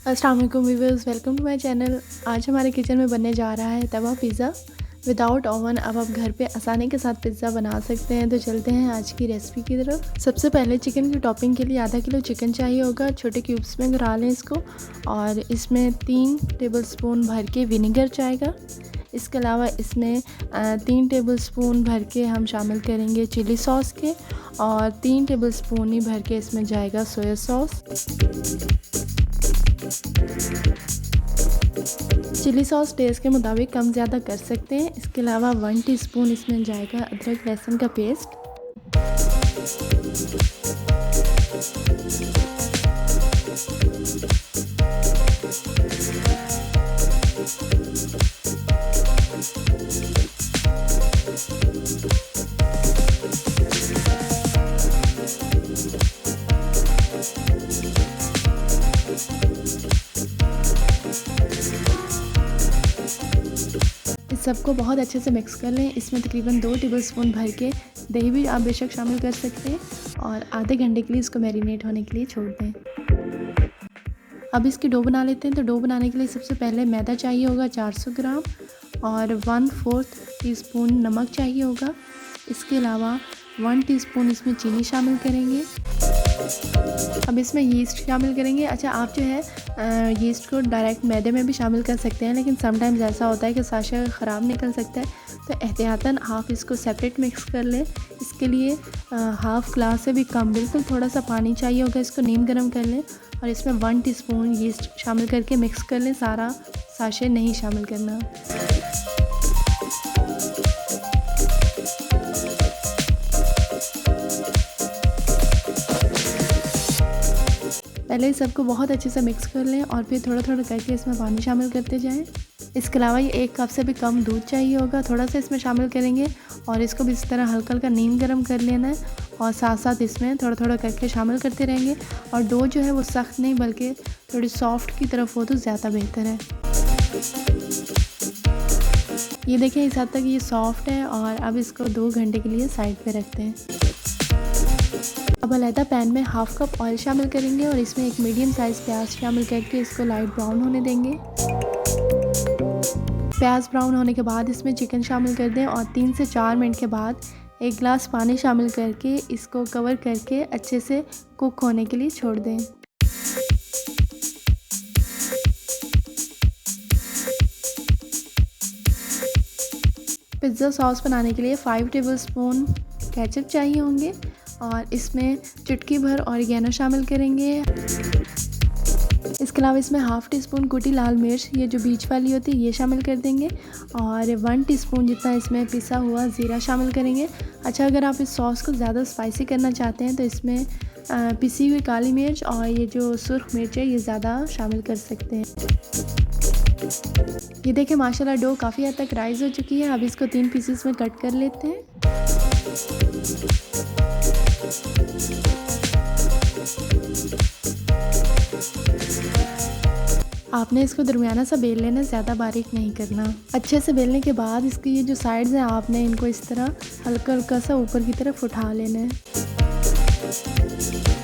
अस्सलाम वालेकुम viewers, welcome to my channel. आज हमारे किचन में बनने जा रहा है तवा पिज़्ज़ा विदाउट ओवन। अब आप घर पे आसानी के साथ पिज़्ज़ा बना सकते हैं। तो चलते हैं आज की रेसिपी की तरफ। सबसे पहले चिकन की टॉपिंग के लिए आधा किलो चिकन चाहिए होगा। छोटे क्यूब्स में करा लें इसको। और इसमें 3 टेबलस्पून भर के विनेगर जाएगा। इसके अलावा इसमें 3 टेबलस्पून भर के हम शामिल करेंगे चिली सॉस के, और 3 टेबलस्पून ही भर के इसमें जाएगा soya sauce. Chilli sauce taste के मुताबिक कम ज़्यादा कर सकते हैं। इसके अलावा 1 टीस्पून इसमें जाएगा अदरक लहसुन का पेस्ट। इस सबको बहुत अच्छे से मिक्स कर लें। इसमें तकरीबन 2 टेबलस्पून भर के दही भी आप बेशक शामिल कर सकते हैं, और आधे घंटे के लिए इसको मैरिनेट होने के लिए छोड़ दें। अब इसकी डो बना लेते हैं। तो डो बनाने के लिए सबसे पहले मैदा चाहिए होगा 400 ग्राम, और 1/4 टीस्पून नमक चाहिए होगा। इसके अलावा 1 टीस्पून इसमें चीनी शामिल करेंगे। अब इसमें यीस्ट शामिल करेंगे। अच्छा, आप जो है यीस्ट को डायरेक्ट मैदे में भी शामिल कर सकते हैं, लेकिन समटाइम्स ऐसा होता है कि साशा ख़राब निकल सकता है, तो एहतियातन आप इसको सेपरेट मिक्स कर लें। इसके लिए हाफ़ ग्लास से भी कम, बिल्कुल थोड़ा सा पानी चाहिए होगा। इसको नीम गर्म कर लें और इसमें 1 टीस्पून यीस्ट शामिल करके मिक्स कर लें। सारा साशे नहीं शामिल करना। पहले सबको बहुत अच्छे से मिक्स कर लें और फिर थोड़ा थोड़ा करके इसमें पानी शामिल करते जाएं। इसके अलावा ये 1 कप से भी कम दूध चाहिए होगा, थोड़ा सा इसमें शामिल करेंगे, और इसको भी इस तरह हल्का हल्का नीम गर्म कर लेना है, और साथ साथ इसमें थोड़ा थोड़ा करके शामिल करते रहेंगे। और डो जो है वो सख्त नहीं बल्कि थोड़ी सॉफ्ट की तरफ हो तो ज़्यादा बेहतर है। ये देखें, इस हद तक ये सॉफ्ट है, और अब इसको 2 घंटे के लिए साइड पे रखते हैं। अब अलहदा पैन में हाफ़ कप ऑयल शामिल करेंगे, और इसमें एक मीडियम साइज़ प्याज शामिल करके इसको लाइट ब्राउन होने देंगे। प्याज ब्राउन होने के बाद इसमें चिकन शामिल कर दें, और 3 से 4 मिनट के बाद 1 गिलास पानी शामिल करके इसको कवर करके अच्छे से कुक होने के लिए छोड़ दें। पिज़्ज़ा सॉस बनाने के लिए 5 टेबलस्पून केचप चाहिए होंगे, और इसमें चुटकी भर ऑरिगेनो शामिल करेंगे। इसके अलावा इसमें हाफ़ टीस्पून कुटी लाल मिर्च, ये जो बीच वाली होती है, ये शामिल कर देंगे, और 1 टीस्पून जितना इसमें पिसा हुआ ज़ीरा शामिल करेंगे। अच्छा, अगर आप इस सॉस को ज़्यादा स्पाइसी करना चाहते हैं तो इसमें पिसी हुई काली मिर्च और ये जो सुर्ख मिर्च है ये ज़्यादा शामिल कर सकते हैं। ये देखें, माशाल्लाह डो काफ़ी हद तक राइज़ हो चुकी है। अब इसको 3 पीसेस में कट कर लेते हैं। आपने इसको दरमियाना सा बेल लेना, ज़्यादा बारीक नहीं करना। अच्छे से बेलने के बाद इसकी ये जो साइड्स हैं, आपने इनको इस तरह हल्का हल्का सा ऊपर की तरफ उठा लेना है।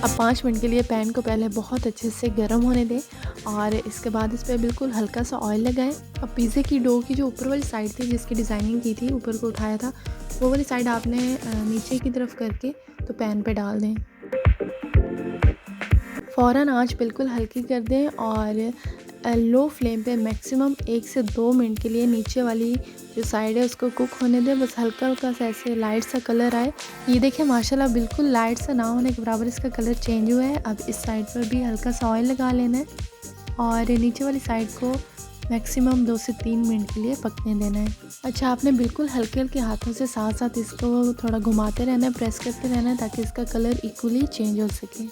अब 5 मिनट के लिए पैन को पहले बहुत अच्छे से गर्म होने दें, और इसके बाद इस पर बिल्कुल हल्का सा ऑयल लगाएं। अब पिज़्ज़े की डो की जो ऊपर वाली साइड थी, जिसकी डिज़ाइनिंग की थी, ऊपर को उठाया था, वो वाली साइड आपने नीचे की तरफ करके तो पैन पे डाल दें। फ़ौरन आंच बिल्कुल हल्की कर दें, और लो फ्लेम पे मैक्सिमम 1 से 2 मिनट के लिए नीचे वाली जो साइड है उसको कुक होने दें। बस हल्का हल्का सा ऐसे लाइट सा कलर आए। ये देखें, माशाल्लाह बिल्कुल लाइट सा ना होने के बराबर इसका कलर चेंज हुआ है। अब इस साइड पर भी हल्का सा ऑयल लगा लेना है, और नीचे वाली साइड को मैक्सिमम 2 से 3 मिनट के लिए पकने देना है। अच्छा, आपने बिल्कुल हल्के हल्के हाथों से साथ साथ इसको थोड़ा घुमाते रहना है, प्रेस करते रहना है, ताकि इसका कलर इक्वली चेंज हो सके।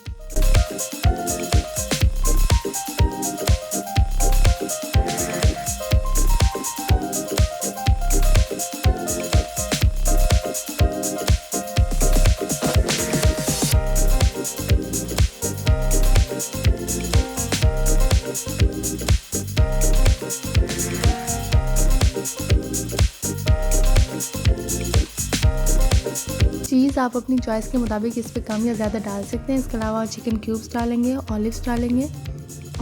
चीज़ आप अपनी चॉइस के मुताबिक इस पर कम या ज़्यादा डाल सकते हैं। इसके अलावा चिकन क्यूब्स डालेंगे, ऑलिव्स डालेंगे,